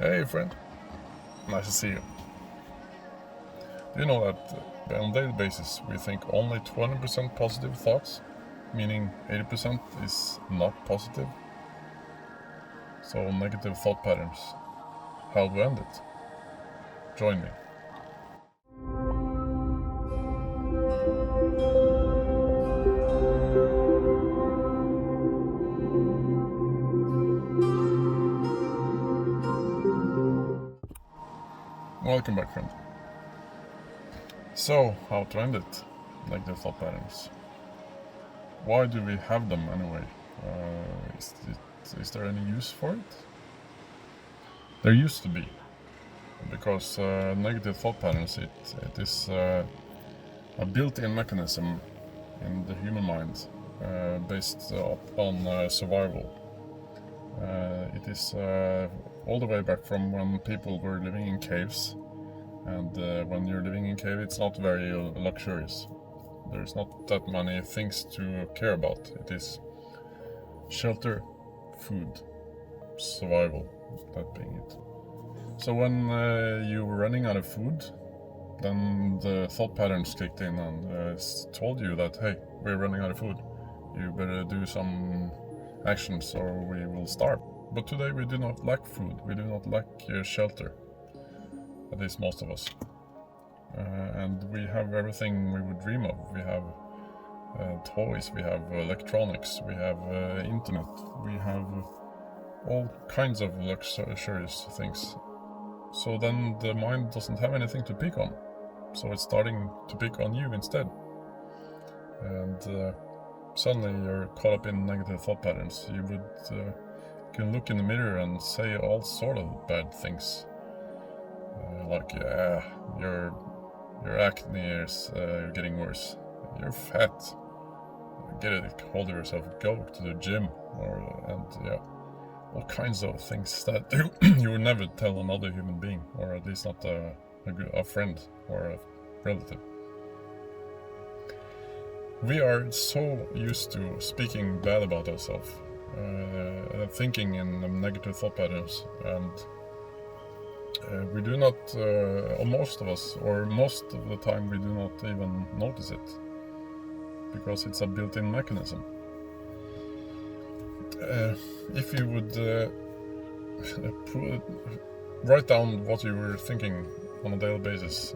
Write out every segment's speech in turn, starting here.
Hey friend, nice to see you. Do you know that on a daily basis we think only 20% positive thoughts, meaning 80% is not positive? So negative thought patterns. How to end it? Join me. Welcome back, friend. So, how to end it? Negative thought patterns. Why do we have them anyway? Is there any use for it? There used to be, because negative thought patterns, it is a built-in mechanism in the human mind based on survival. It is all the way back from when people were living in caves, and when you're living in cave, it's not very luxurious. There's not that many things to care about. It is shelter, food, survival, that being it. So when you were running out of food, then the thought patterns kicked in and told you that, hey, we're running out of food. You better do some actions or we will starve. But today we do not lack food. We do not lack shelter. At least most of us. And we have everything we would dream of. We have toys, we have electronics, we have internet, we have all kinds of luxurious things. So then the mind doesn't have anything to pick on. So it's starting to pick on you instead. And suddenly you're caught up in negative thought patterns. You can look in the mirror and say all sort of bad things. Like, yeah, your acne is getting worse. You're fat. Get a hold of yourself. Go to the gym, all kinds of things that you would never tell another human being, or at least not a friend or a relative. We are so used to speaking bad about ourselves, thinking in negative thought patterns, and we do not, or most of us, or most of the time, we do not even notice it, because it's a built-in mechanism. If you would write down what you were thinking on a daily basis,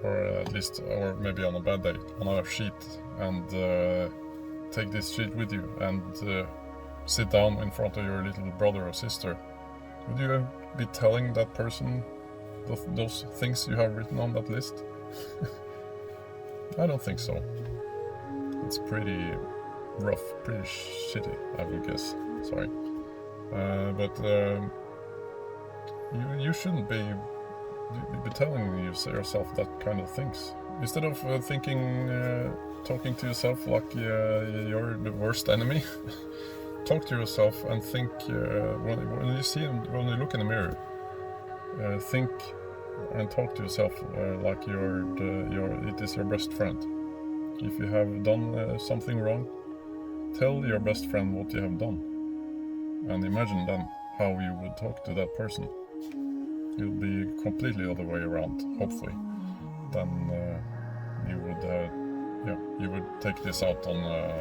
or maybe on a bad day, on a sheet, and take this sheet with you and sit down in front of your little brother or sister, would you be telling that person those things you have written on that list? I don't think so. It's pretty rough, pretty shitty, I would guess. Sorry. But you shouldn't be telling yourself that kind of things. Instead of talking to yourself like you're the worst enemy, talk to yourself and think, when you look in the mirror, think and talk to yourself like it is your best friend. If you have done something wrong, tell your best friend what you have done, and imagine then how you would talk to that person. It will be completely the other way around, hopefully. Then you would take this out on a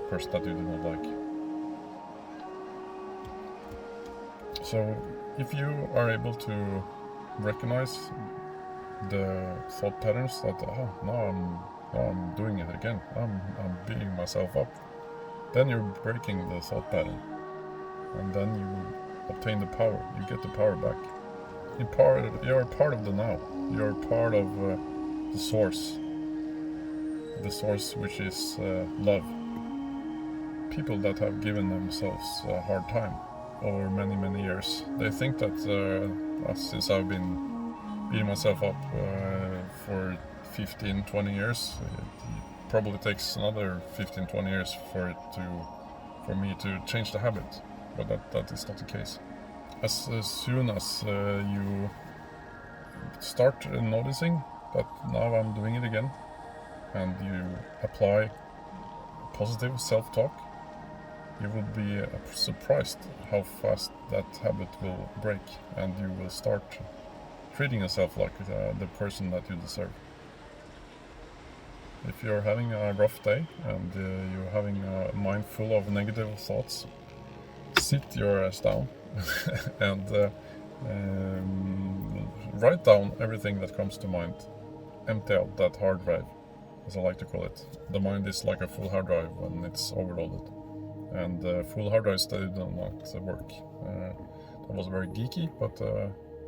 person that you do not like. So if you are able to recognize the thought patterns that, now I'm doing it again, I'm beating myself up, then you're breaking the thought pattern, and then you obtain the power. You get the power back. You're part of the now. You're part of the source which is love. People that have given themselves a hard time over many years, they think that since I've been beating myself up for 15-20 years, it probably takes another 15-20 years for me to change the habit. But that is not the case. As soon as you start noticing that now I'm doing it again, and you apply positive self-talk, you will be surprised how fast that habit will break, and you will start treating yourself like the person that you deserve. If you're having a rough day and you're having a mind full of negative thoughts, sit your ass down and write down everything that comes to mind. Empty out that hard drive, as I like to call it. The mind is like a full hard drive when it's overloaded, and full hard drives, they do not work. That was very geeky, but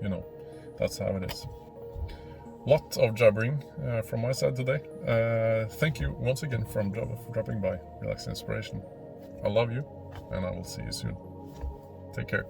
you know, that's how it is. Lot of jabbering from my side today. Thank you once again for dropping by Relaxed Inspiration. I love you, and I will see you soon. Take care.